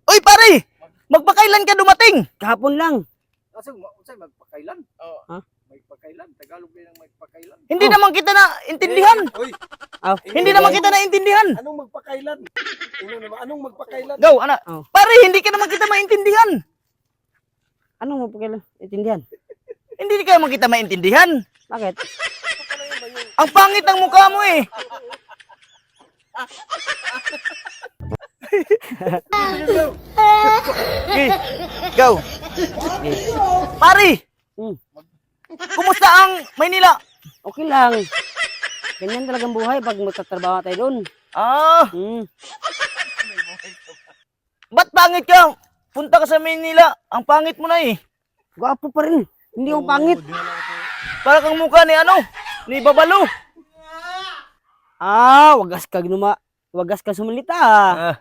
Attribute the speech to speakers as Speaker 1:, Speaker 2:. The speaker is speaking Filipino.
Speaker 1: Uy, pare! Magpakailan ka dumating?
Speaker 2: Kahapon lang.
Speaker 3: Kasi unsay magpakailan?
Speaker 2: Ha?
Speaker 3: Magpakailan, Tagalog din ang magpakailan.
Speaker 1: Hindi naman kita na intindihan.
Speaker 3: Uy,
Speaker 2: Oh.
Speaker 1: Hindi naman kita naintindihan.
Speaker 3: anong magpakailan? Anong magpakailan?
Speaker 1: Go, anak.
Speaker 2: Oh.
Speaker 1: Pare, hindi ka naman kita maintindihan.
Speaker 2: Anong mo pakialam? Itindihan.
Speaker 1: Hindi ka naman kita maintindihan.
Speaker 2: Bakit?
Speaker 1: Ang pangit ng mukha mo eh. Okay, go. Pare,
Speaker 2: Hmm.
Speaker 1: kumusta ang Maynila?
Speaker 2: Okay lang. Ganyan talagang buhay pag magtatrabaho tayo doon.
Speaker 1: Ah, ba't pangit ka? Punta ka sa Maynila. Ang pangit mo na eh.
Speaker 2: Gwapo pa rin. Hindi ako pangit.
Speaker 1: Para kang mukha ni ano? Ni Babalo.
Speaker 2: Ah, wagas ka sumalita.
Speaker 1: Ah.